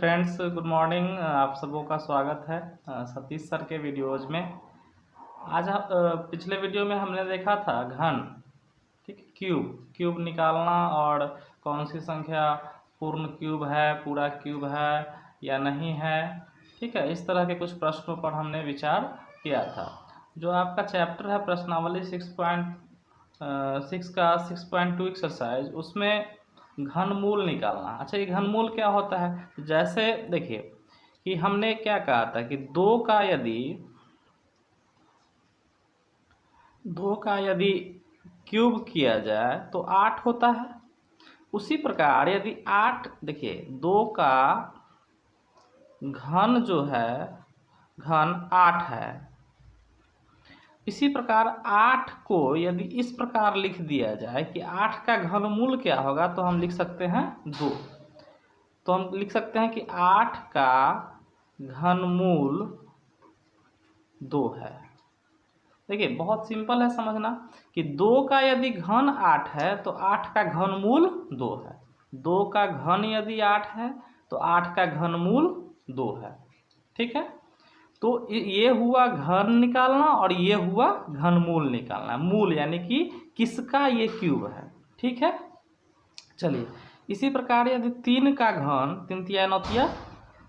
Friends, good morning. आप सबों का स्वागत है सतीश सर के वीडियोज़ में। आज पिछले वीडियो में हमने देखा था घन, ठीक, क्यूब निकालना और कौन सी संख्या पूर्ण क्यूब है, पूरा क्यूब है या नहीं है। ठीक है, इस तरह के कुछ प्रश्नों पर हमने विचार किया था। जो आपका चैप्टर है प्रश्नावली 6.6 का 6.2 एक्सरसाइज, उसमें घनमूल निकालना। अच्छा, ये घनमूल क्या होता है? जैसे देखिए कि हमने क्या कहा था कि दो का यदि क्यूब किया जाए तो 8 होता है। उसी प्रकार यदि 8, देखिए 2 का घन जो है, घन 8 है। इसी प्रकार 8 को यदि इस प्रकार लिख दिया जाए कि 8 का घनमूल क्या होगा, तो हम लिख सकते हैं 2। तो हम लिख सकते हैं कि 8 का घनमूल 2 है। देखिए बहुत सिंपल है समझना कि 2 का यदि घन 8 है तो 8 का घनमूल 2 है। 2 का घन यदि 8 है तो 8 का घनमूल 2 है। ठीक है, तो ये हुआ घन निकालना और ये हुआ घनमूल निकालना। मूल यानी कि किसका ये क्यूब है। ठीक है, चलिए इसी प्रकार यदि 3 का घन 3 तिया 9 तिया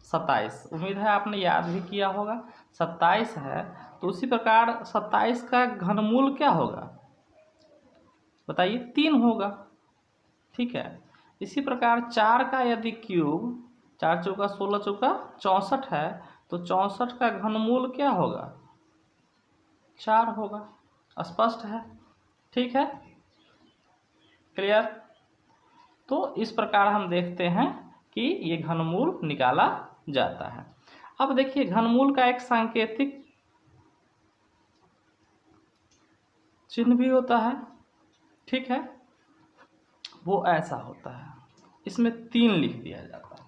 27, उम्मीद है आपने याद भी किया होगा, 27 है। तो उसी प्रकार 27 का घनमूल क्या होगा बताइए? 3 होगा। ठीक है, इसी प्रकार 4 का यदि क्यूब 4 चौका 16 चौका 64 है तो 64 का घनमूल क्या होगा? 4 होगा। स्पष्ट है? ठीक है, क्लियर? तो इस प्रकार हम देखते हैं कि ये घनमूल निकाला जाता है। अब देखिए घनमूल का एक सांकेतिक चिन्ह भी होता है। ठीक है, वो ऐसा होता है, इसमें 3 लिख दिया जाता है।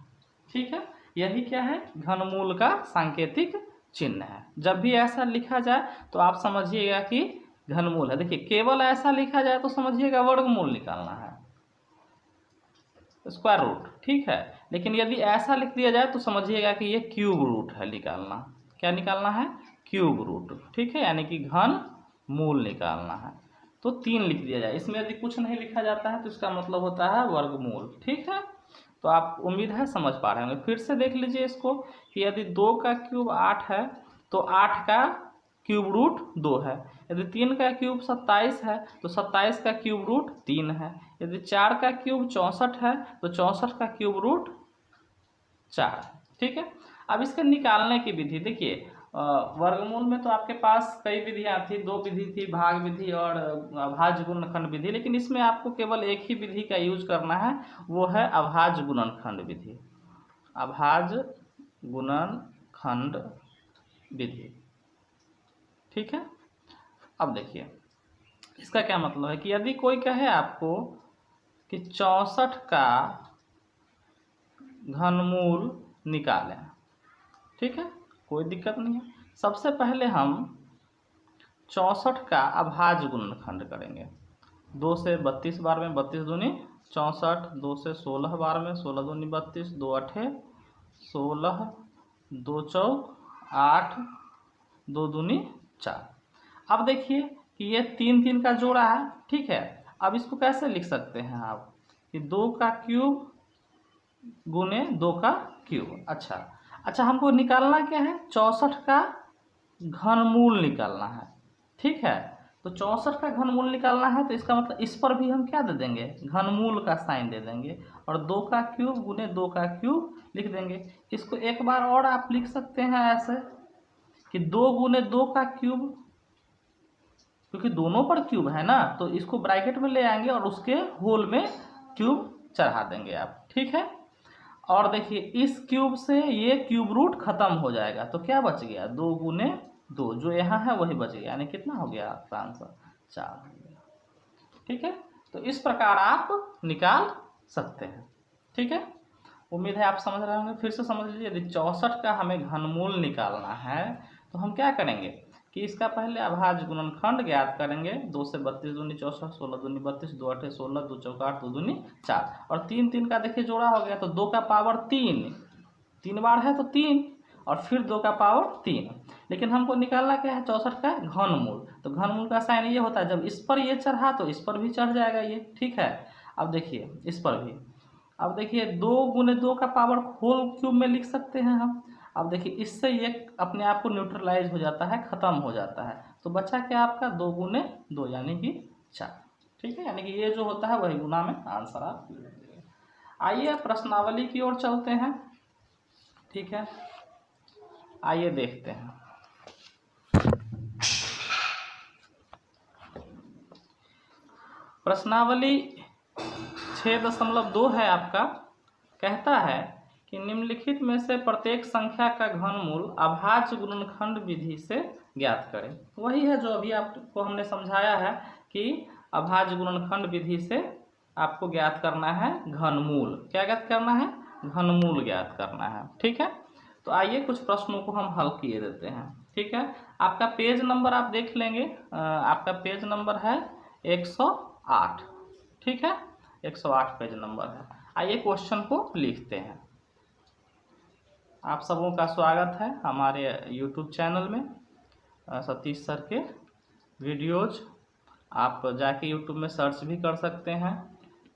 ठीक है, यही क्या है? घनमूल का सांकेतिक चिन्ह है। जब भी ऐसा लिखा जाए तो आप समझिएगा कि घनमूल है। देखिए केवल ऐसा लिखा जाए तो समझिएगा वर्गमूल निकालना है, स्क्वायर रूट। ठीक है, लेकिन यदि ऐसा लिख दिया जाए तो समझिएगा कि ये क्यूब रूट है निकालना। क्या निकालना है? Cube root. ठीक है, यानी कि घन मूल निकालना है। तो 3 लिख दिया जाए। इसमें यदि कुछ नहीं लिखा जाता है तो इसका मतलब होता है वर्गमूल। ठीक है, तो आप उम्मीद है समझ पा रहे होंगे। फिर से देख लीजिए इसको कि यदि 2 का क्यूब 8 है तो 8 का क्यूब रूट 2 है। यदि 3 का क्यूब 27 है तो 27 का क्यूब रूट 3 है। यदि 4 का क्यूब 64 है तो 64 का क्यूब रूट 4 है। ठीक है, अब इसके निकालने की विधि देखिए। वर्गमूल में तो आपके पास कई विधियां थी, 2 विधि थी, भाग विधि और अभाज्य गुणनखंड विधि। लेकिन इसमें आपको केवल एक ही विधि का यूज करना है, वो है अभाज्य गुणनखंड विधि। अभाज्य गुणनखंड विधि। ठीक है, अब देखिए इसका क्या मतलब है कि यदि कोई कहे आपको कि 64 का घनमूल निकालें, ठीक है, कोई दिक्कत नहीं है। सबसे पहले हम 64 का अभाज्य गुणनखंड करेंगे। 2 से 32 बार में 32 दूनी 64, 2 से 16 बार में 16 दूनी 32, 2 अठे 16, 2 चौक 8, 2 दूनी 4। अब देखिए कि ये 3 का जोड़ा है। ठीक है, अब इसको कैसे लिख सकते हैं आप कि 2 का क्यूब गुने 2 का क्यूब। अच्छा, हमको निकालना क्या है? 64 का घनमूल निकालना है। ठीक है, तो 64 का घनमूल निकालना है तो इसका मतलब इस पर भी हम क्या दे देंगे? घनमूल का साइन दे देंगे और 2 का क्यूब गुने 2 का क्यूब लिख देंगे। इसको एक बार और आप लिख सकते हैं ऐसे कि 2 गुने 2 का क्यूब, क्योंकि दोनों पर क्यूब है ना, तो इसको ब्रैकेट में ले आएंगे और उसके होल में क्यूब चढ़ा देंगे आप। ठीक है, और देखिए इस क्यूब से ये क्यूब रूट खत्म हो जाएगा तो क्या बच गया? 2 गुने 2, जो यहाँ है वही बच गया, यानी कितना हो गया आपका आंसर? 4 हो गया। ठीक है, तो इस प्रकार आप निकाल सकते हैं। ठीक है, उम्मीद है आप समझ रहे होंगे। फिर से समझ लीजिए, यदि 64 का हमें घनमूल निकालना है तो हम क्या करेंगे कि इसका पहले अभाज्य गुणनखंड ज्ञात करेंगे। 2 से 32 दूनी 64, 16 दूनी 32, 2 अठे 16, 2 चौका 8, 2 दूनी 4 और 3 का देखिए जोड़ा हो गया तो 2 का पावर 3 3 बार है तो 3 और फिर 2 का पावर 3। लेकिन हमको निकालना क्या है 64 का घनमूल। तो घनमूल का साइन ये होता है जब इस पर ये चढ़ा तो इस पर भी चढ़ जाएगा ये, ठीक है। अब देखिए इस पर भी, अब देखिए 2 गुने 2 का पावर होल क्यूब में लिख सकते हैं हम। अब देखिए इससे ये अपने आप को न्यूट्रलाइज हो जाता है, ख़त्म हो जाता है। तो बचा क्या आपका 2 गुने 2 यानी कि 4, ठीक है। यानी कि ये जो होता है वही गुना में आंसर आप लिख दीजिए। आइए प्रश्नावली की ओर चलते हैं, ठीक है। आइए देखते हैं। प्रश्नावली 6.2 है आपका। कहता है कि निम्नलिखित में से प्रत्येक संख्या का घनमूल अभाज्य गुणनखंड विधि से ज्ञात करें। वही है जो अभी आपको हमने समझाया है कि अभाज्य गुणनखंड विधि से आपको ज्ञात करना है घनमूल। क्या ज्ञात करना है? घनमूल ज्ञात करना है, ठीक है। तो आइए कुछ प्रश्नों को हम हल किए देते हैं, ठीक है। आपका पेज नंबर आप देख लेंगे, आपका पेज नंबर है 108, ठीक है। 108 पेज नंबर है। आइए क्वेश्चन को लिखते हैं। आप सबों का स्वागत है हमारे YouTube चैनल में। सतीश सर के वीडियोज आप जाके YouTube में सर्च भी कर सकते हैं,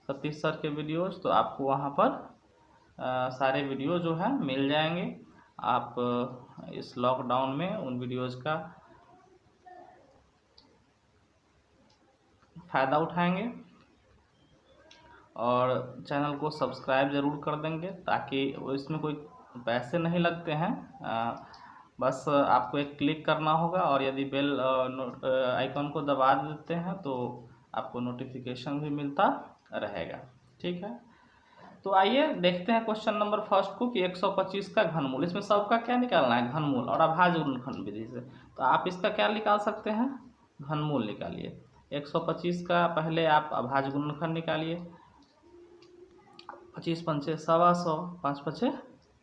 सतीश सर के वीडियोज। तो आपको वहाँ पर सारे वीडियो जो है मिल जाएंगे। आप इस लॉकडाउन में उन वीडियोज का फ़ायदा उठाएंगे और चैनल को सब्सक्राइब ज़रूर कर देंगे, ताकि इसमें कोई पैसे नहीं लगते हैं। बस आपको एक क्लिक करना होगा और यदि बेल आइकन को दबा देते हैं तो आपको नोटिफिकेशन भी मिलता रहेगा, ठीक है। तो आइए देखते हैं क्वेश्चन नंबर फर्स्ट को कि 125 का घनमूल। इसमें सबका क्या निकालना है? घनमूल और अभाज्य गुणनखंड विधि से। तो आप इसका क्या निकाल सकते हैं? घनमूल निकालिए। 125 का पहले आप अभाज्य गुणनखंड निकालिए। 25 पंचे 125, 5 पचे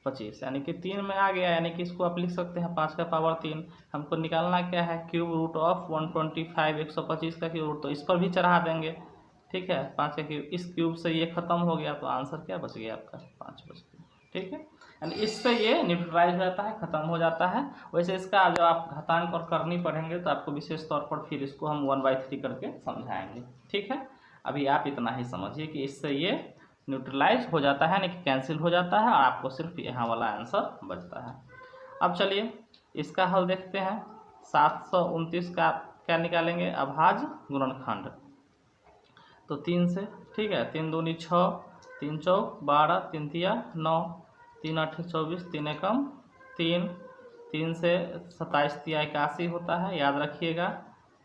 25, यानी कि 3 में आ गया। यानी कि इसको आप लिख सकते हैं 5 का पावर 3। हमको निकालना क्या है? क्यूब रूट ऑफ 125, 125 का क्यूब रूट। तो इस पर भी चढ़ा देंगे, ठीक है। 5 का क्यूब, इस क्यूब से ये खत्म हो गया तो आंसर क्या बच गया आपका? 5 बच गया, ठीक है। यानी इससे ये न्यूट्रलाइज हो जाता है, खत्म हो जाता है। वैसे इसका जब आप घातांक और करनी पढ़ेंगे तो आपको विशेष तौर पर फिर इसको हम 1/3 करके समझाएंगे, ठीक है। अभी आप इतना ही समझिए कि इससे ये न्यूट्रलाइज हो जाता है, यानी कि कैंसिल हो जाता है और आपको सिर्फ यहाँ वाला आंसर बचता है। अब चलिए इसका हल देखते हैं। 729 का क्या निकालेंगे? अभाज्य गुणनखंड। तो 3 से, ठीक है। 3 दूनी 6, 3 चौक 12, 3 तिया 9, 3 8 24, 3 एकम 3, 3 से 27 तिया 81 होता है, याद रखिएगा।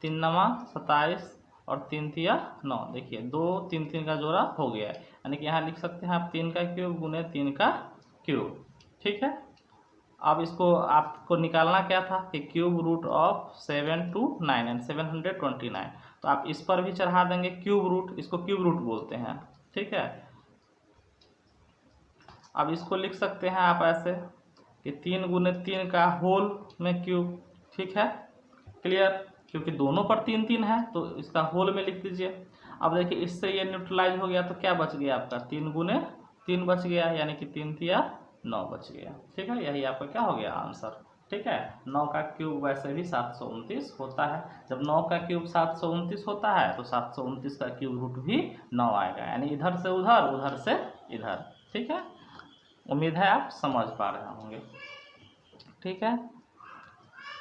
3 नमा 27 और 3 तिया 9। देखिए 2 3 3 का जोड़ा हो गया है, यानी कि यहाँ लिख सकते हैं आप 3 का क्यूब गुने 3 का क्यूब, ठीक है। अब इसको आपको निकालना क्या था कि क्यूब रूट ऑफ 729 729। तो आप इस पर भी चढ़ा देंगे क्यूब रूट, इसको क्यूब रूट बोलते हैं, ठीक है। अब इसको लिख सकते हैं आप ऐसे कि 3 गुने 3 का होल में क्यूब, ठीक है। क्लियर? क्योंकि दोनों पर 3 3 है तो इसका होल में लिख दीजिए। अब देखिए इससे ये न्यूट्रलाइज हो गया तो क्या बच गया आपका? 3 गुने 3 बच गया, यानी कि 3 तिया 9 बच गया, ठीक है। यही आपका क्या हो गया? आंसर, ठीक है। 9 का क्यूब वैसे भी 729 होता है। जब 9 का क्यूब 729 होता है तो 729 का क्यूब रूट भी 9 आएगा, यानी इधर से उधर, उधर से इधर, ठीक है। उम्मीद है आप समझ पा रहे होंगे, ठीक है।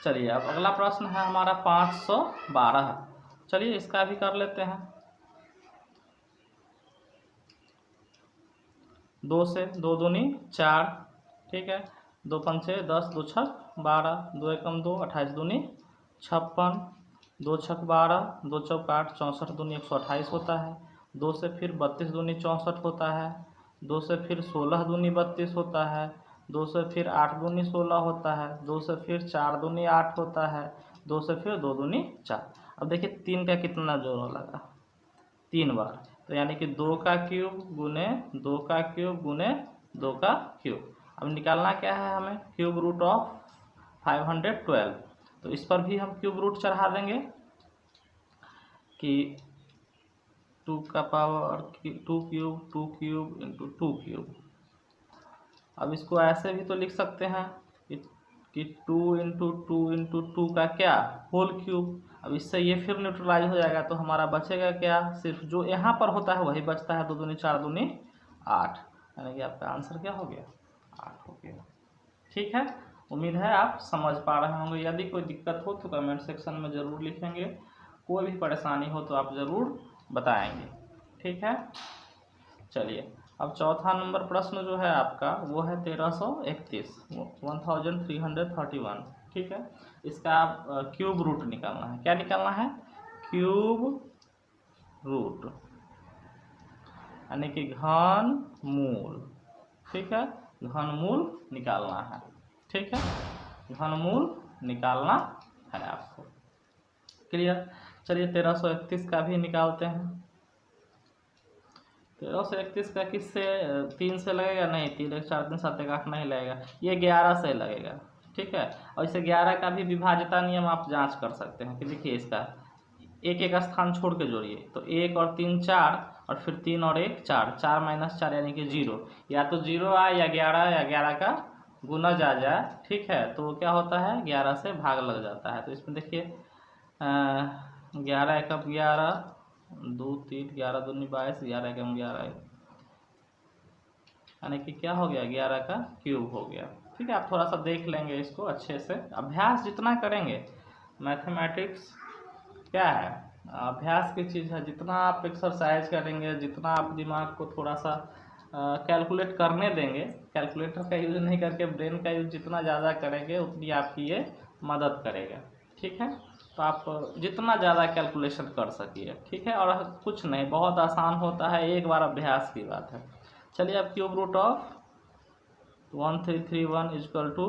चलिए अब अगला प्रश्न है हमारा 512। चलिए इसका भी कर लेते हैं। 2 से 2 दूनी 4, ठीक है। 2 पंचे 10, 2 छक 12, 2 एकम 2, 28 दूनी 56, 2 छक 12, 2 चौक 8, 64 दूनी 128 होता है। 2 से फिर 32 दूनी 64 होता है। 2 से फिर 16 दूनी 32 होता है। 2 से फिर 8 दूनी 16 होता है। 2 से फिर 4 दूनी 8 होता है। 2 से फिर 2 दूनी 4। अब देखिए 3 का कितना जोड़ा लगा? 3 बार। तो यानी कि 2 का क्यूब गुने 2 का क्यूब गुने 2 का क्यूब। अब निकालना क्या है हमें? Cube root of 512। तो इस पर भी हम क्यूब रूट चढ़ा देंगे कि 2 का power 2 cube 2 cube into 2 cube. अब इसको ऐसे भी तो लिख सकते हैं कि 2 × 2 × 2 का क्या होल क्यूब। अब इससे ये फिर न्यूट्रलाइज हो जाएगा, तो हमारा बचेगा क्या, सिर्फ जो यहाँ पर होता है वही बचता है, 2 दूनी 4 दूनी 8, यानी कि आपका आंसर क्या हो गया, 8 हो गया। ठीक है, उम्मीद है आप समझ पा रहे होंगे। यदि कोई दिक्कत हो तो कमेंट सेक्शन में ज़रूर लिखेंगे, कोई भी परेशानी हो तो आप ज़रूर बताएंगे। ठीक है, चलिए अब चौथा नंबर प्रश्न जो है आपका वो है 1331, 1331। ठीक है, इसका आप क्यूब रूट निकालना है। क्या निकालना है, क्यूब रूट, यानी कि घन मूल। ठीक है, घन मूल निकालना है। ठीक है, घन मूल निकालना है आपको। क्लियर, चलिए 1331 का भी निकालते हैं। 1331 का किससे, 3 से लगेगा, नहीं 3 1 4 3 7 1 8 नहीं लगेगा, ये 11 से लगेगा। ठीक है, और इसे 11 का भी विभाज्यता नियम आप जांच कर सकते हैं कि देखिए इसका एक एक स्थान छोड़ के जोड़िए, तो 1 और 3 4, और फिर 3 और 1 4, 4 - 4 यानी कि 0, या तो 0 आए या 11 का गुणज आ जाए। ठीक है, तो क्या होता है, 11 से भाग लग जाता है। तो इसमें देखिए 11 एकम 11, 2 3 11 दूनी 22, 11 एकम 11, यानी कि क्या हो गया, 11 का क्यूब हो गया। ठीक है, आप थोड़ा सा देख लेंगे इसको अच्छे से, अभ्यास जितना करेंगे, मैथमेटिक्स क्या है, अभ्यास की चीज़ है। जितना आप एक्सरसाइज करेंगे, जितना आप दिमाग को थोड़ा सा कैलकुलेट करने देंगे, कैलकुलेटर का यूज़ नहीं करके ब्रेन का यूज़ जितना ज़्यादा करेंगे उतनी आपकी ये मदद करेगा। ठीक है, तो आप जितना ज़्यादा कैलकुलेशन कर सकिए। ठीक है, और कुछ नहीं, बहुत आसान होता है, एक बार अभ्यास की बात है। चलिए अब cube root of 1331 equal to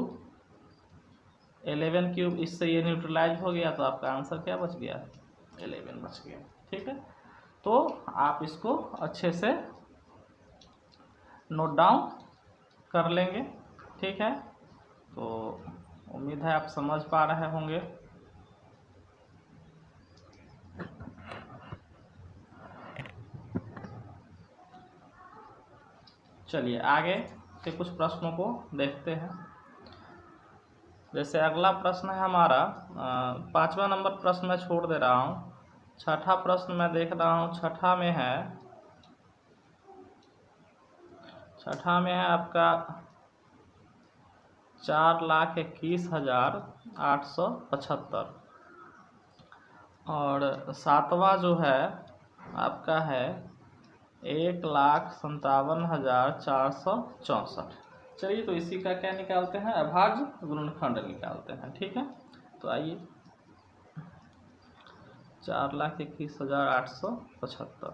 11 cube, इससे ये न्यूट्रलाइज हो गया, तो आपका आंसर क्या बच गया, 11 बच गया। ठीक है, तो आप इसको अच्छे से नोट डाउन कर लेंगे। ठीक है, तो उम्मीद है आप समझ पा रहे होंगे। चलिए आगे के कुछ प्रश्नों को देखते हैं। जैसे अगला प्रश्न है हमारा 5वां नंबर प्रश्न मैं छोड़ दे रहा हूँ, छठा प्रश्न मैं देख रहा हूँ। छठा में है आपका 4,21,875, और सातवां जो है आपका है 1,57,464। चलिए तो इसी का क्या निकालते हैं, अभाज्य गुणनखंड निकालते हैं। ठीक है, तो आइए 4,21,875।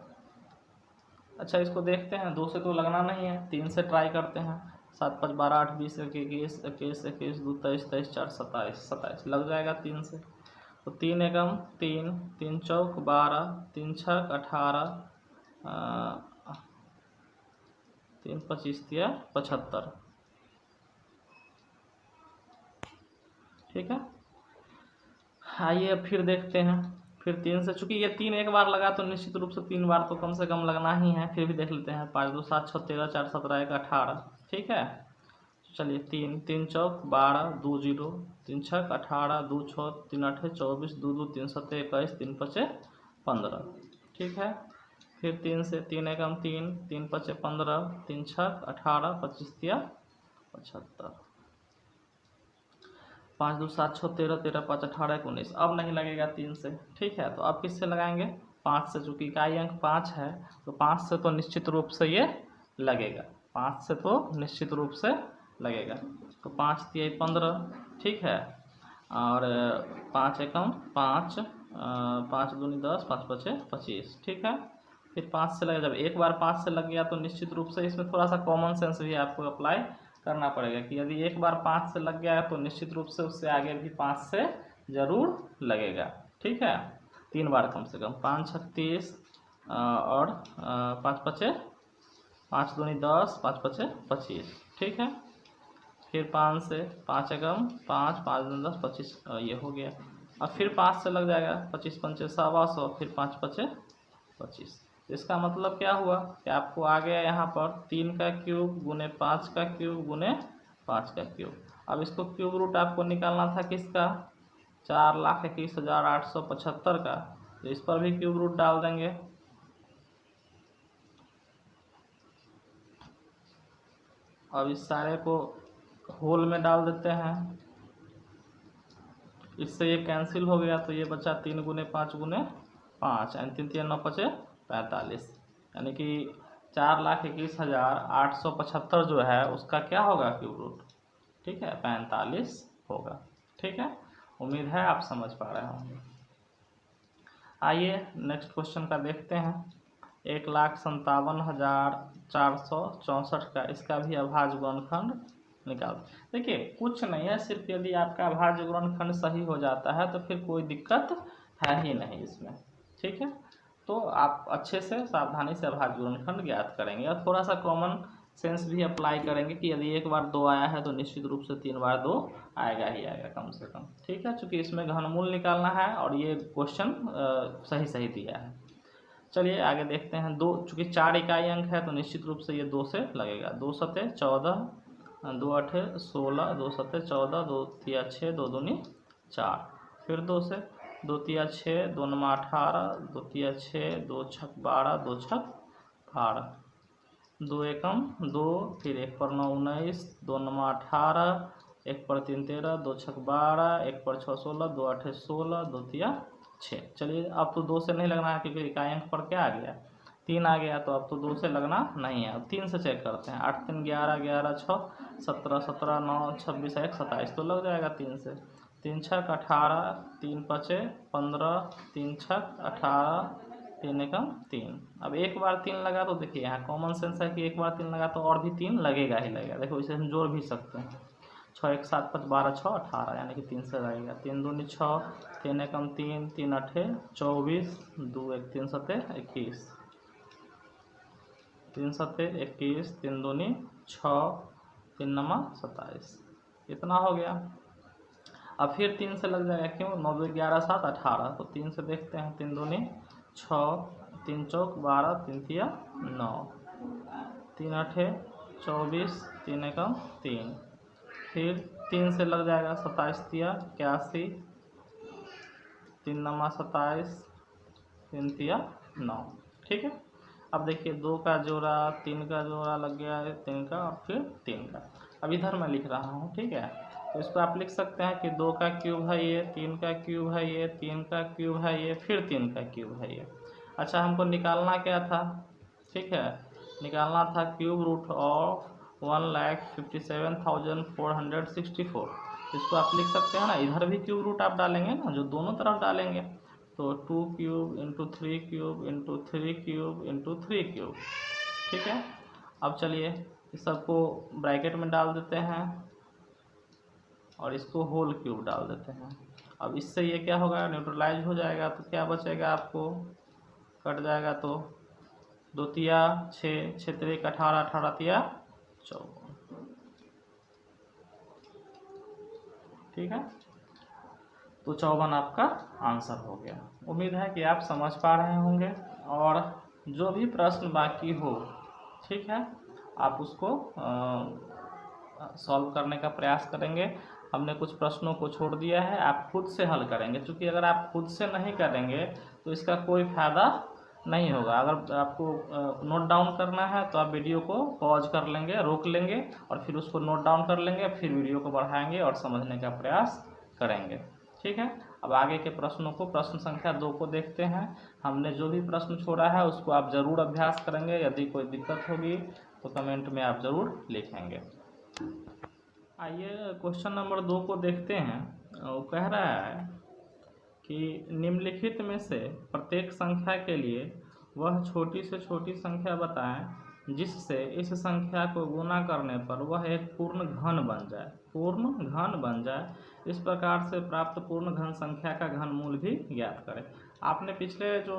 अच्छा, इसको देखते हैं, 2 से तो लगना नहीं है, 3 से ट्राई करते हैं। 7 5 12 8 20 21 21 21 2 23 23 4 27 27 लग जाएगा 3 से। तो 3 एकम 3, 3 चौक 12, 3 छक 18, 3 25 75। ठीक है, आइए अब फिर देखते हैं। फिर 3 से, चूंकि ये 3 एक बार लगा तो निश्चित रूप से 3 बार तो कम से कम लगना ही है, फिर भी देख लेते हैं। 5 2 7 6 13 4 17 1 18। ठीक है, चलिए 3 3 चौक 12 2 0, 3 छक 18 2 6 3 8 24 2 2 3 7 21 3 5 15। ठीक है, फिर 3 से, 3 एकम 3, 3 5 15, 3 छक 18 25 75, 5 2 7 6 13 13 5 18 19। अब नहीं लगेगा 3 से। ठीक है, तो अब किससे लगाएंगे, 5 से, चूँकि इकाई अंक 5 है तो 5 से तो निश्चित रूप से ये लगेगा, 5 से तो निश्चित रूप से लगेगा। तो 5 3 15। ठीक है, और 5 एकम 5, 5 दूनी 10, 5 5 25। ठीक है, फिर 5 से लगेगा। जब एक बार 5 से लग गया तो निश्चित रूप से इसमें थोड़ा सा कॉमन सेंस भी आपको अप्लाई करना पड़ेगा कि यदि एक बार 5 से लग गया है तो निश्चित रूप से उससे आगे भी 5 से ज़रूर लगेगा। ठीक है, 3 बार कम से कम, 5 6 30, और 5 5 5 दूनी 10, 5 5 25। ठीक है, फिर 5 से, 5 एकम 5, 5 दूनी 10 25, ये हो गया। अब फिर 5 से लग जाएगा, 25 पंचे 125, फिर 5 5 25। तो इसका मतलब क्या हुआ कि आपको आ गया यहाँ पर 3 का क्यूब गुने 5 का क्यूब गुने 5 का क्यूब। अब इसको क्यूब रूट आपको निकालना था किसका, 4,21,875 का, तो इस पर भी क्यूब रूट डाल देंगे। अब इस सारे को होल में डाल देते हैं, इससे ये कैंसिल हो गया, तो ये बचा 3 गुने 5 गुने 5 यानी 3 3 9 5 45, यानी कि 4,21,875 जो है उसका क्या होगा क्यूब रूट, ठीक है, 45 होगा। ठीक है, उम्मीद है आप समझ पा रहे होंगे। आइए नेक्स्ट क्वेश्चन का देखते हैं। 1,57,464 का इसका भी अभाज्य गुणनखंड निकाल। देखिए कुछ नहीं है, सिर्फ यदि आपका अभाज्य गुणनखंड सही हो जाता है तो फिर कोई दिक्कत है ही नहीं इसमें। ठीक है, तो आप अच्छे से सावधानी से अभाज्य गुणनखंड ज्ञात करेंगे और थोड़ा सा कॉमन सेंस भी अप्लाई करेंगे कि यदि एक बार 2 आया है तो निश्चित रूप से 3 बार 2 आएगा ही आएगा कम से कम। ठीक है, चूँकि इसमें घनमूल निकालना है और ये क्वेश्चन सही सही दिया है। चलिए आगे देखते हैं। 2 चूँकि 4 इकाई अंक है तो निश्चित रूप से ये 2 से लगेगा। 2 सते 14, 2 8 16, 2 सते 14, 2 तिया 6, 2 दूनी 4, फिर 2 से 2 तिया 6, 2 नमा 18, 2 तिया 6, 2 छक 12, 2 छक 12, 2 एकम 2, फिर 1 पर 9 19, 2 नमा 18, 1 पर 3 13, 2 छक 12, 1 पर 6 16, 2 8 16, 2 तिया 6। चलिए अब तो 2 से नहीं लगना है क्योंकि इकाई अंक पर क्या आ गया, 3 आ गया, तो अब तो 2 से लगना नहीं है। अब 3 से चेक करते हैं। 8 3 11, 11 6 17, 17 9 26 1 27, तो लग जाएगा 3 से। 3 छक 18, 3 पचे 15, 3 छक 18, 3 एकम 3। अब एक बार 3 लगा तो देखिए यहाँ कॉमन सेंस है कि एक बार 3 लगा तो और भी 3 लगेगा ही लगेगा। देखो इसे हम जोड़ भी सकते हैं। 6 1 7 5 12 6 18, यानी कि 3 से लगेगा। 3 दूनी 6, 3 एकम 3, 3 8 24, 2 1 3 सते 21, 3 सते 21, 3 दूनी 6, 3 नमा 27, इतना हो गया। अब फिर 3 से लग जाएगा, क्यों, 9 2 11 7 18, तो 3 से देखते हैं। 3 दूनी 6, 3 चौक 12, 3 तिया 9, 3 8 24, 3 एकम 3, फिर 3 से लग जाएगा। 27 तिया 81, 3 नमा 27, 3 तिया 9। ठीक है, अब देखिए 2 का जोड़ा, 3 का जोड़ा लग गया है, 3 का और फिर 3 का। अब इधर मैं लिख रहा हूँ, ठीक है, तो इसको आप लिख सकते हैं कि 2 का क्यूब है ये, 3 का क्यूब है ये, 3 का क्यूब है ये, फिर 3 का क्यूब है ये। अच्छा, हमको निकालना क्या था, ठीक है, निकालना था क्यूब रूट ऑफ 1,57,464। इसको आप लिख सकते हैं ना, इधर भी क्यूब रूट आप डालेंगे ना, जो दोनों तरफ डालेंगे, तो 2 cube into 3 cube into 3 cube into 3 cube. ठीक है, अब चलिए इस सबको ब्रैकेट में डाल देते हैं और इसको होल क्यूब डाल देते हैं। अब इससे ये क्या होगा, न्यूट्रलाइज हो जाएगा, तो क्या बचेगा आपको, कट जाएगा, तो 2 तिया 6, 6 3 18, 18 तिया 54। ठीक है, तो 54 आपका आंसर हो गया। उम्मीद है कि आप समझ पा रहे होंगे और जो भी प्रश्न बाकी हो, ठीक है, आप उसको सॉल्व करने का प्रयास करेंगे। हमने कुछ प्रश्नों को छोड़ दिया है, आप खुद से हल करेंगे, क्योंकि अगर आप खुद से नहीं करेंगे तो इसका कोई फ़ायदा नहीं होगा। अगर आपको नोट डाउन करना है तो आप वीडियो को पॉज कर लेंगे, रोक लेंगे और फिर उसको नोट डाउन कर लेंगे, फिर वीडियो को बढ़ाएंगे और समझने का प्रयास करेंगे। ठीक है, अब आगे के प्रश्नों को, प्रश्न संख्या 2 को देखते हैं। हमने जो भी प्रश्न छोड़ा है उसको आप ज़रूर अभ्यास करेंगे। यदि कोई दिक्कत होगी तो कमेंट में आप ज़रूर लिखेंगे। आइए क्वेश्चन नंबर 2 को देखते हैं। वो कह रहा है कि निम्नलिखित में से प्रत्येक संख्या के लिए वह छोटी से छोटी संख्या बताएं जिससे इस संख्या को गुना करने पर वह एक पूर्ण घन बन जाए। पूर्ण घन बन जाए, इस प्रकार से प्राप्त पूर्ण घन संख्या का घनमूल भी ज्ञात करें। आपने पिछले जो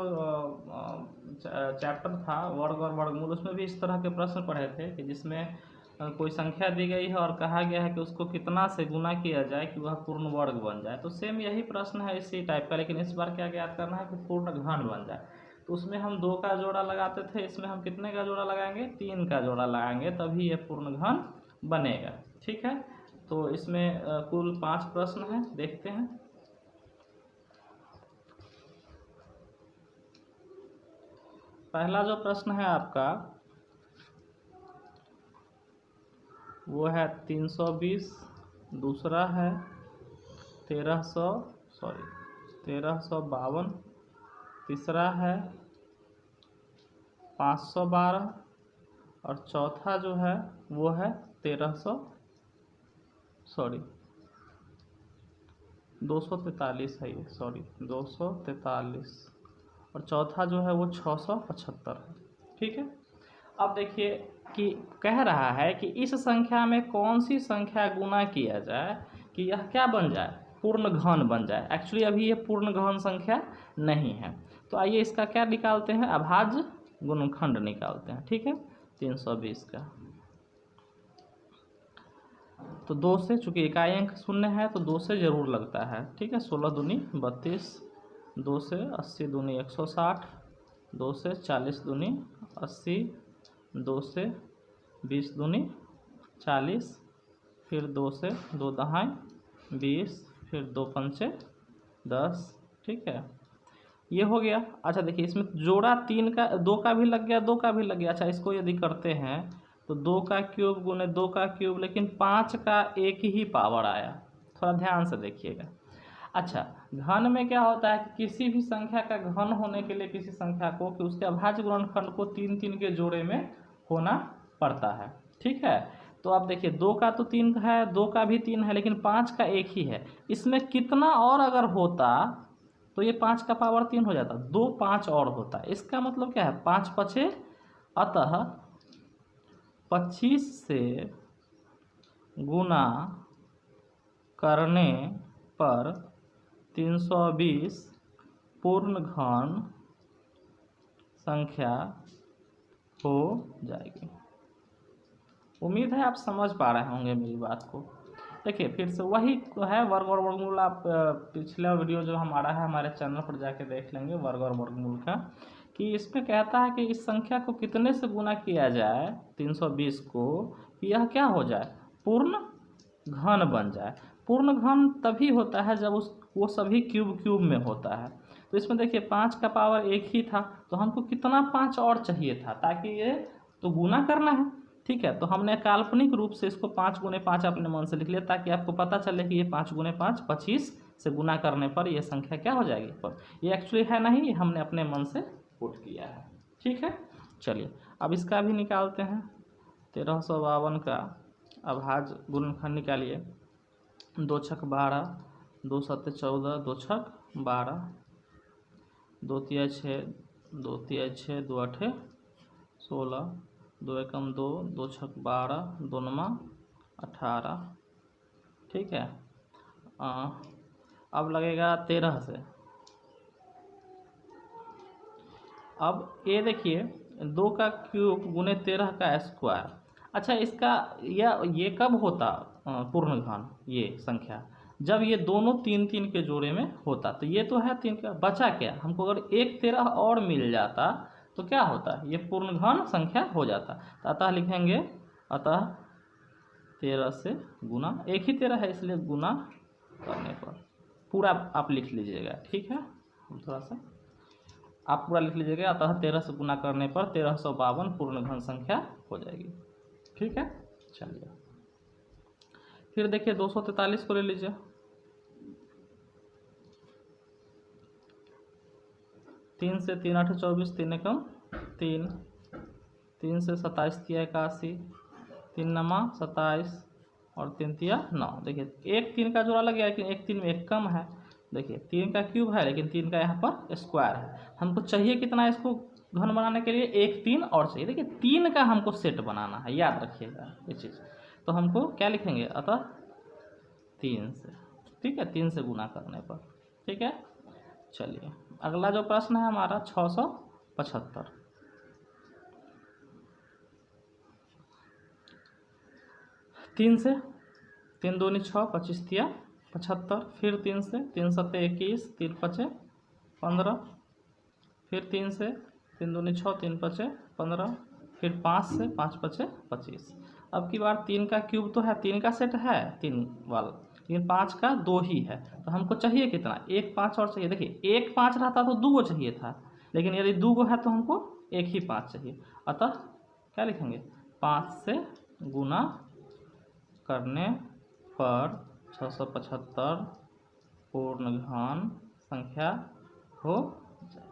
चैप्टर था वर्ग और वर्गमूल, उसमें भी इस तरह के प्रश्न पढ़े थे कि जिसमें कोई संख्या दी गई है और कहा गया है कि उसको कितना से गुना किया जाए कि वह पूर्ण वर्ग बन जाए। तो सेम यही प्रश्न है इसी टाइप का, लेकिन इस बार क्या ज्ञात करना है कि पूर्ण घन बन जाए। तो उसमें हम 2 का जोड़ा लगाते थे, इसमें हम कितने का जोड़ा लगाएंगे? 3 का जोड़ा लगाएंगे, तभी ये पूर्ण घन बनेगा। ठीक है, तो इसमें कुल 5 प्रश्न हैं, देखते हैं। पहला जो प्रश्न है आपका वो है 320, दूसरा है 1352, तीसरा है 512 और चौथा जो है वो है 243 है, ये 243 और चौथा जो है वो 675 है। ठीक है, अब देखिए कि कह रहा है कि इस संख्या में कौन सी संख्या गुना किया जाए कि यह क्या बन जाए? पूर्ण घन बन जाए। एक्चुअली अभी ये पूर्ण घन संख्या नहीं है, तो आइए इसका क्या निकालते हैं? अभाज्य गुणनखंड निकालते हैं। ठीक है, 320 का तो 2 से, चूंकि इकाई अंक 0 है तो 2 से जरूर लगता है। ठीक है, 16 दूनी 32, 2 से 80 दूनी 160, 2 से 40 दूनी 80, 2 से 20 दूनी 40, फिर 2 से 2 दहाई 20, फिर 2 पंचे 10। ठीक है, ये हो गया। अच्छा देखिए, इसमें जोड़ा 3 का, 2 का भी लग गया, 2 का भी लग गया। अच्छा, इसको यदि करते हैं तो 2 का क्यूब गुने 2 का क्यूब, लेकिन 5 का एक ही पावर आया। थोड़ा ध्यान से देखिएगा। अच्छा, घन में क्या होता है कि किसी भी संख्या का घन होने के लिए किसी संख्या को, कि उसके अभाज्य गुणनखंड को 3 के जोड़े में होना पड़ता है। ठीक है, तो अब देखिए 2 का तो 3 है, 2 का भी 3 है, लेकिन 5 का एक ही है। इसमें कितना और अगर होता तो ये 5 का पावर 3 हो जाता, 2 5 और होता। इसका मतलब क्या है? 5 5, अतः 25 से गुना करने पर 320 पूर्ण घन संख्या हो जाएगी। उम्मीद है आप समझ पा रहे होंगे मेरी बात को। देखिए फिर से वही है वर्ग और वर्गमूल। आप पिछला वीडियो जो हमारा है हमारे चैनल पर जाके देख लेंगे वर्ग और वर्गमूल का, कि इसमें कहता है कि इस संख्या को कितने से गुना किया जाए 320 को, कि यह क्या हो जाए? पूर्ण घन बन जाए। पूर्ण घन तभी होता है जब वो सभी क्यूब में होता है। तो इसमें देखिए 5 का पावर एक ही था, तो हमको कितना 5 और चाहिए था, ताकि ये तो गुना करना है। ठीक है, तो हमने काल्पनिक रूप से इसको 5 गुने 5 अपने मन से लिख लिया, ताकि आपको पता चले कि ये 5 गुने 5 25 से गुना करने पर ये संख्या क्या हो जाएगी। पर ये एक्चुअली है नहीं, ये हमने अपने मन से पुट किया है। ठीक है, चलिए अब इसका भी निकालते हैं। 1352 का अभाज्य गुणनखंड निकालिए। 2 छक 12, 2 सत्ते 14, 2 छक 12, 2 तिया 6, 2 तिया 6, 2 अठे 16, 2 एकम 2, 2 छक 12, 2 नमा 18। ठीक है, अब लगेगा 13 से। अब ये देखिए 2 का क्यूब गुने 13 का स्क्वायर। अच्छा, इसका ये कब होता पूर्ण घन? ये संख्या जब ये दोनों 3 के जोड़े में होता। तो ये तो है 3 का, बचा क्या? हमको अगर एक 13 और मिल जाता तो क्या होता? ये पूर्ण घन संख्या हो जाता। तो अतः लिखेंगे, अतः 13 से गुना, एक ही 13 है इसलिए गुना करने पर, पूरा आप लिख लीजिएगा। ठीक है, थोड़ा सा आप पूरा लिख लीजिएगा। अतः 13 से गुना करने पर 1352 पूर्ण घन संख्या हो जाएगी। ठीक है, चलिए फिर देखिए 243 को ले लीजिए। 3 से 3 8 24, 3 एकम 3, 3 से 27 तिया 81, 3 नमा 27 और 3 तिया 9। देखिए एक 3 का जोड़ा लग गया, लेकिन एक 3 में एक कम है। देखिए 3 का क्यूब है, लेकिन 3 का यहाँ पर स्क्वायर है। हमको चाहिए कितना इसको घन बनाने के लिए? एक 3 और चाहिए। देखिए 3 का हमको सेट बनाना है, याद रखिएगा ये चीज़। तो हमको क्या लिखेंगे? अतः 3 से। ठीक है, 3 से गुना करने पर। ठीक है, चलिए अगला जो प्रश्न है हमारा 675। 3 से 3 दूनी 6, 25 तिया 75, फिर 3 से 3 सत्ते 21, 3 पचे 15, फिर 3 से, 3 दूनी 6, 3 पचे 15, फिर 5 से, 5 पचे 25। अब की बार 3 का क्यूब तो है, 3 का सेट है 3 वाला, लेकिन 5 का 2 ही है, तो हमको चाहिए कितना, 1 5 और चाहिए। देखिए 1 5 रहता तो 2 चाहिए था, लेकिन यदि 2 है तो हमको 1 ही 5 चाहिए। अतः क्या लिखेंगे, 5 से गुना करने पर 675 पूर्ण घन संख्या हो जाए।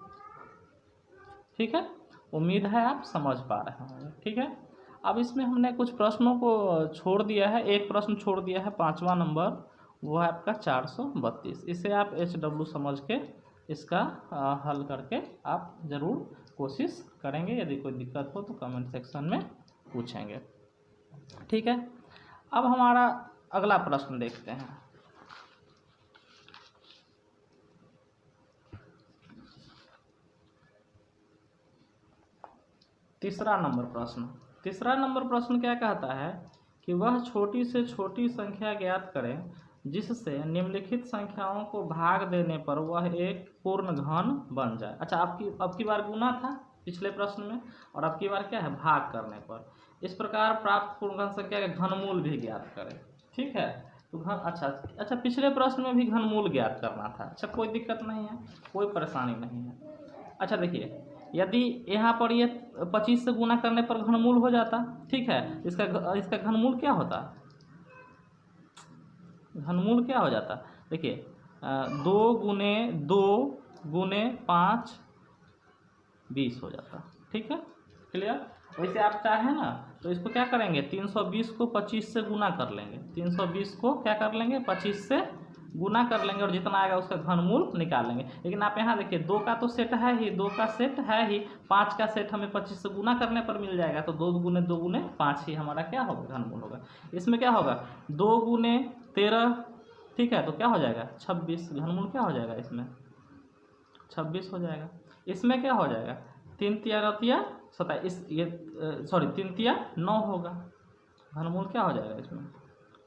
ठीक है, उम्मीद है आप समझ पा रहे होंगे। ठीक है, अब इसमें हमने कुछ प्रश्नों को छोड़ दिया है, एक प्रश्न छोड़ दिया है 5वां नंबर, वो है आपका 432। इसे आप HW समझ के इसका हल करके आप ज़रूर कोशिश करेंगे। यदि कोई दिक्कत हो तो कमेंट सेक्शन में पूछेंगे। ठीक है, अब हमारा अगला प्रश्न देखते हैं। तीसरा नंबर प्रश्न क्या कहता है कि वह छोटी से छोटी संख्या ज्ञात करें जिससे निम्नलिखित संख्याओं को भाग देने पर वह एक पूर्ण घन बन जाए। अच्छा, अब की बार गुना था पिछले प्रश्न में, और अब की बार क्या है, भाग करने पर। इस प्रकार प्राप्त पूर्ण घन संख्या का घनमूल भी ज्ञात करें। ठीक है, तो अच्छा पिछले प्रश्न में भी घनमूल ज्ञात करना था। अच्छा, कोई दिक्कत नहीं है, कोई परेशानी नहीं है। अच्छा देखिए, यदि यहाँ पर ये 25 से गुना करने पर घनमूल हो जाता, ठीक है, इसका घनमूल क्या होता, घनमूल क्या हो जाता, देखिए 2 गुने 2 गुने 5 20 हो जाता। ठीक है, क्लियर। वैसे आप चाहें ना तो इसको क्या करेंगे, 320 को 25 से गुना कर लेंगे, 320 को क्या कर लेंगे, 25 से गुना कर लेंगे, और जितना आएगा उसका घनमूल निकाल लेंगे। लेकिन आप यहाँ देखिए 2 का तो सेट है ही, 2 का सेट है ही, 5 का सेट हमें 25 से गुना करने पर मिल जाएगा, तो 2 गुने 5 ही हमारा क्या होगा, घनमूल होगा। इसमें क्या होगा, 2 गुने 13, ठीक है, तो क्या हो जाएगा 26, घनमूल क्या हो जाएगा, इसमें 26 हो जाएगा। इसमें क्या हो जाएगा, 3 तिया 27, ये सॉरी 3 तिया 9 होगा, घनमूल क्या हो जाएगा, इसमें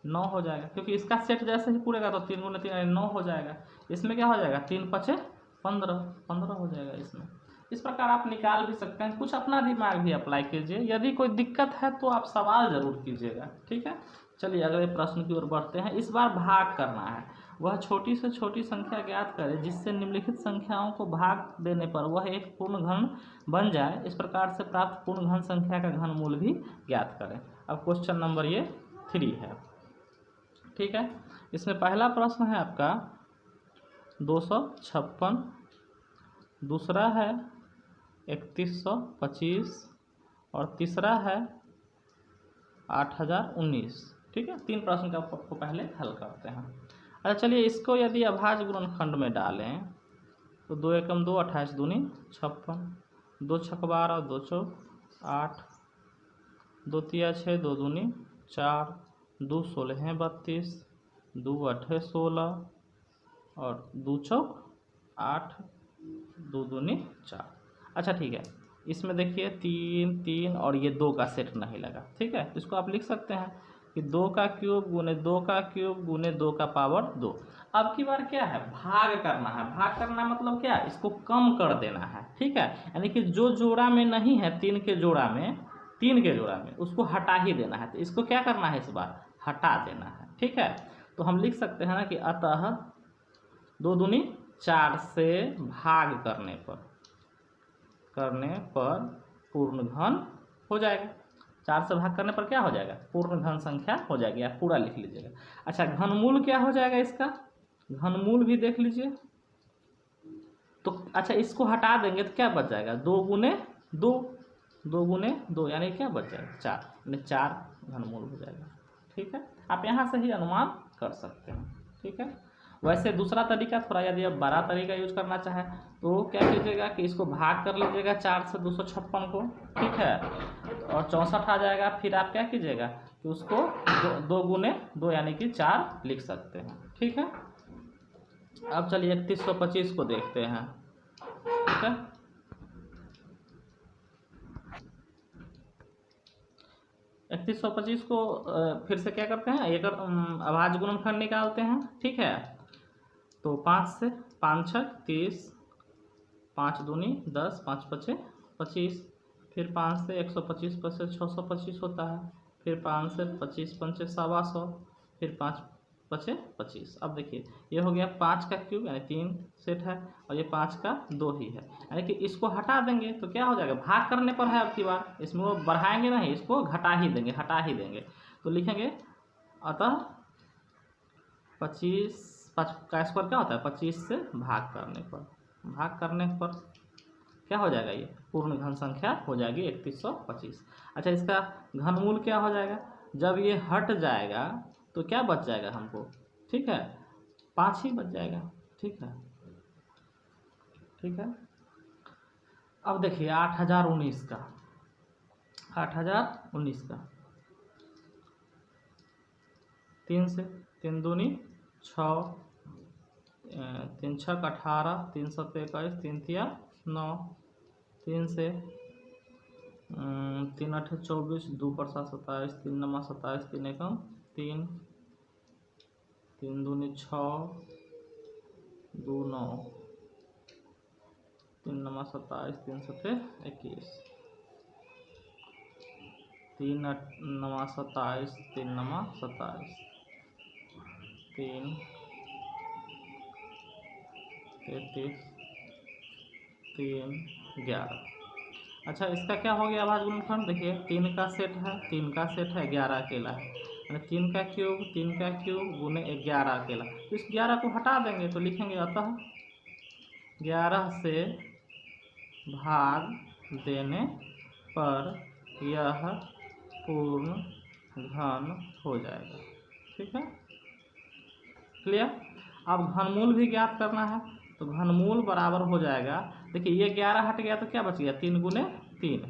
9 हो जाएगा, क्योंकि इसका सेट जैसे ही पूरेगा तो 3 गुने 3 9 हो जाएगा। इसमें क्या हो जाएगा, 3 पचे 15 हो जाएगा इसमें। इस प्रकार आप निकाल भी सकते हैं, कुछ अपना दिमाग भी अप्लाई कीजिए। यदि कोई दिक्कत है तो आप सवाल जरूर कीजिएगा। ठीक है, चलिए अगले प्रश्न की ओर बढ़ते हैं। इस बार भाग करना है। वह छोटी से छोटी संख्या ज्ञात करे जिससे निम्नलिखित संख्याओं को भाग देने पर वह एक पूर्ण घन बन जाए। इस प्रकार से प्राप्त पूर्ण घन संख्या का घनमूल भी ज्ञात करें। अब क्वेश्चन नंबर ये 3 है। ठीक है, इसमें पहला प्रश्न है आपका 256, दूसरा है 3125 और तीसरा है 8019। ठीक है, 3 प्रश्न का आपको पहले हल करते हैं। अच्छा चलिए, इसको यदि अभाज्य गुणनखंड में डालें तो 2 एकम 2, 28 दूनी 56, 2 छक 12, 2 चौक 8, 2 तिया 6, 2 दूनी 4, 2 16 32, 2 8 16 और 2 चौक 8, 2 दूनी 4। अच्छा ठीक है, इसमें देखिए 3 3 और ये 2 का सेट नहीं लगा। ठीक है, इसको आप लिख सकते हैं कि 2 का क्यूब गुने 2 का क्यूब गुने 2 का पावर 2। अब की बार क्या है, भाग करना है। भाग करना मतलब क्या, इसको कम कर देना है। ठीक है, यानी कि जो जोड़ा में नहीं है, 3 के जोड़ा में उसको हटा ही देना है। तो इसको क्या करना है, इस बार हटा देना है। ठीक है, तो हम लिख सकते हैं ना कि अतः 2 दूनी 4 से भाग करने पर पूर्ण घन हो जाएगा। 4 से भाग करने पर क्या हो जाएगा, पूर्ण घन संख्या हो जाएगी। आप पूरा लिख लीजिएगा। अच्छा, घनमूल क्या हो जाएगा इसका, घनमूल भी देख लीजिए। तो अच्छा, इसको हटा देंगे तो क्या बच जाएगा, 2 गुने 2, 2 गुने 2 यानी क्या बच जाएगा 4, यानी 4 घनमूल हो जाएगा। ठीक है, आप यहाँ से ही अनुमान कर सकते हैं। ठीक है, वैसे दूसरा तरीका थोड़ा, यदि आप बड़ा तरीका यूज करना चाहें तो क्या कीजिएगा कि इसको भाग कर लीजिएगा 4 से 256 को। ठीक है, और 64 आ जाएगा। फिर आप क्या कीजिएगा कि उसको 2 गुने 2 यानी कि 4 लिख सकते हैं। ठीक है, अब चलिए 3125 को देखते हैं। ठीक है, 3125 को फिर से क्या करते हैं, एक अभाज्य गुणनखंड निकालते हैं। ठीक है, तो 5 से 5 6 30, 5 दूनी 10, 5 पचे 25, फिर 5 से 125 पचे 625 होता है, फिर 5 से 25 पंचे 125, फिर 5 पचे 25। अब देखिए ये हो गया 5 का क्यूब यानी 3 सेट है, और ये 5 का 2 ही है, यानी कि इसको हटा देंगे तो क्या हो जाएगा, भाग करने पर है अब की बार, इसमें वो बढ़ाएंगे नहीं, इसको घटा ही देंगे, हटा ही देंगे। तो लिखेंगे अतः 25 का स्क्वायर क्या होता है, 25 से भाग करने पर क्या हो जाएगा, ये पूर्ण घन संख्या हो जाएगी 3125। अच्छा इसका घनमूल क्या हो जाएगा, जब ये हट जाएगा तो क्या बच जाएगा हमको, ठीक है 5 ही बच जाएगा। ठीक है अब देखिए 8019 का 3 से 3 दूनी 6, 3 छक 18, 3 सत 21, 3 तिया 9, 3 से 3 8 24, 2 पर 7 27, 3 नमा 27, 3 एकम 3, 3 दूनी 6, 2 9, 3 नमा 27, 3 सते 21, 3 नमा 27, 3 नमा 27, 3 33, 3 11। अच्छा इसका क्या हो गया अभाज्य गुणनखंड, देखिए 3 का सेट है, 3 का सेट है, 11 अकेला है, यानी 3 का क्यूब गुने 11 अकेला, तो इस 11 को हटा देंगे तो लिखेंगे अतः 11 से भाग देने पर यह पूर्ण घन हो जाएगा। ठीक है क्लियर। अब घनमूल भी ज्ञात करना है, तो घनमूल बराबर हो जाएगा, देखिए ये 11 हट गया तो क्या बच गया, 3 गुने 3,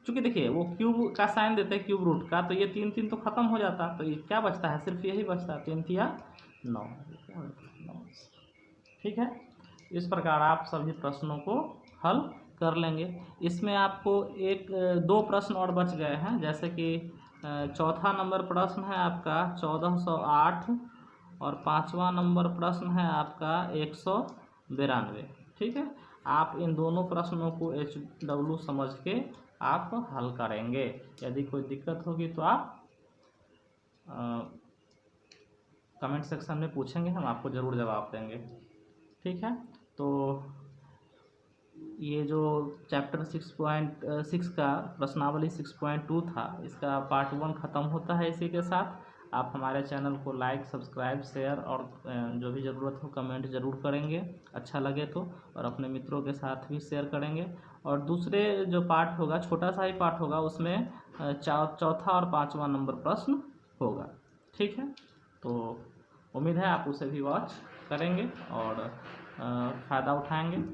चूँकि देखिए वो क्यूब का साइन देते हैं क्यूब रूट का, तो ये 3 3 तो खत्म हो जाता, तो ये क्या बचता है, सिर्फ यही बचता है, 3 तिया 9। ठीक है इस प्रकार आप सभी प्रश्नों को हल कर लेंगे। इसमें आपको 2 प्रश्न और बच गए हैं, जैसे कि चौथा नंबर प्रश्न है आपका 1408 और 5वां नंबर प्रश्न है आपका 192। ठीक है आप इन दोनों प्रश्नों को HW समझ के आप हल करेंगे। यदि कोई दिक्कत होगी तो आप कमेंट सेक्शन में पूछेंगे, हम आपको ज़रूर जवाब देंगे। ठीक है तो ये जो चैप्टर 6.6 का प्रश्नावली 6.2 था, इसका पार्ट 1 ख़त्म होता है इसी के साथ। आप हमारे चैनल को लाइक सब्सक्राइब शेयर और जो भी ज़रूरत हो कमेंट ज़रूर करेंगे अच्छा लगे तो, और अपने मित्रों के साथ भी शेयर करेंगे। और दूसरे जो पार्ट होगा छोटा सा ही पार्ट होगा, उसमें चौथा और 5वां नंबर प्रश्न होगा। ठीक है तो उम्मीद है आप उसे भी वॉच करेंगे और फ़ायदा उठाएंगे।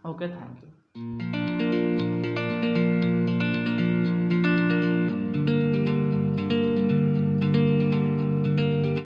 Okay thank you.